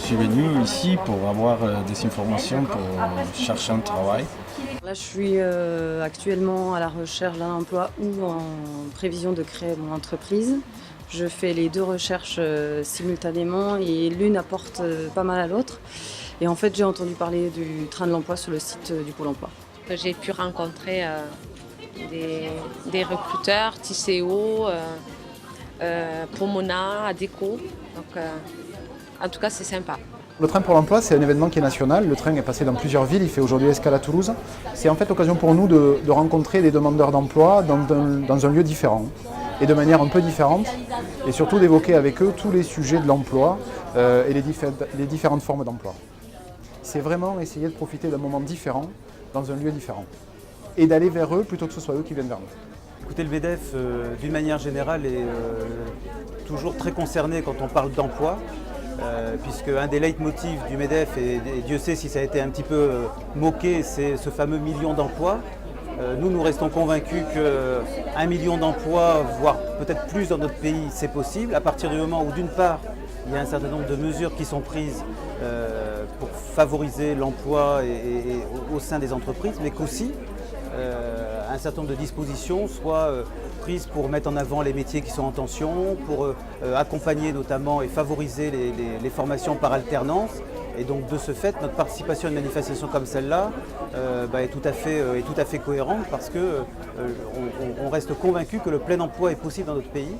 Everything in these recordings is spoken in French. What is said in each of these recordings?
suis venu ici pour avoir des informations pour chercher un travail. Là, je suis actuellement à la recherche d'un emploi ou en prévision de créer mon entreprise. Je fais les deux recherches simultanément et l'une apporte pas mal à l'autre. Et en fait, j'ai entendu parler du train de l'emploi sur le site du Pôle emploi. J'ai pu rencontrer des recruteurs, TCO, Pomona, Adecco. Donc, en tout cas, c'est sympa. Le train pour l'emploi, c'est un événement qui est national. Le train est passé dans plusieurs villes, il fait aujourd'hui escale à Toulouse. C'est en fait l'occasion pour nous de rencontrer des demandeurs d'emploi dans un lieu différent et de manière un peu différente, et surtout d'évoquer avec eux tous les sujets de l'emploi et les différentes formes d'emploi. C'est vraiment essayer de profiter d'un moment différent dans un lieu différent et d'aller vers eux plutôt que ce soit eux qui viennent vers nous. Écoutez, le MEDEF, d'une manière générale, est toujours très concerné quand on parle d'emploi. Puisque un des leitmotifs du MEDEF, et Dieu sait si ça a été un petit peu moqué, c'est ce fameux million d'emplois. Nous restons convaincus qu'1 million d'emplois, voire peut-être plus dans notre pays, c'est possible, à partir du moment où d'une part, il y a un certain nombre de mesures qui sont prises pour favoriser l'emploi au sein des entreprises, mais qu'aussi un certain nombre de dispositions soient prises pour mettre en avant les métiers qui sont en tension, pour accompagner notamment et favoriser les formations par alternance. Et donc de ce fait, notre participation à une manifestation comme celle-là est tout à fait cohérente parce qu'on reste convaincu que le plein emploi est possible dans notre pays.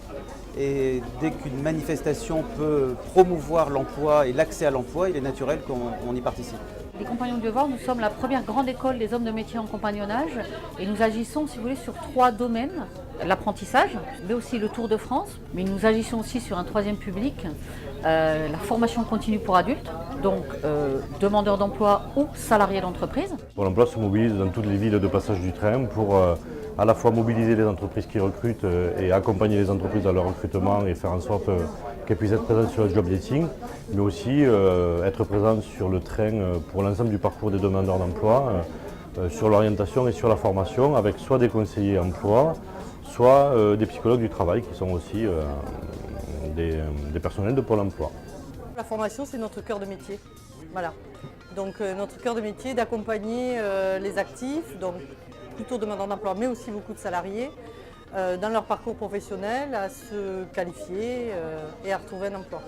Et dès qu'une manifestation peut promouvoir l'emploi et l'accès à l'emploi, il est naturel qu'on y participe. Les Compagnons du Var, nous sommes la première grande école des hommes de métier en compagnonnage et nous agissons, si vous voulez, sur 3 domaines. L'apprentissage, mais aussi le Tour de France, mais nous agissons aussi sur un troisième public, la formation continue pour adultes, donc demandeurs d'emploi ou salariés d'entreprise. Pôle emploi se mobilise dans toutes les villes de passage du train pour à la fois mobiliser les entreprises qui recrutent et accompagner les entreprises dans leur recrutement et faire en sorte qu'elles puissent être présentes sur le job dating, mais aussi être présentes sur le train pour l'ensemble du parcours des demandeurs d'emploi, sur l'orientation et sur la formation, avec soit des conseillers emploi, soit des psychologues du travail qui sont aussi des personnels de Pôle emploi. La formation, c'est notre cœur de métier. Voilà. Donc notre cœur de métier d'accompagner les actifs, donc plutôt demandeurs d'emploi, mais aussi beaucoup de salariés, dans leur parcours professionnel, à se qualifier et à retrouver un emploi.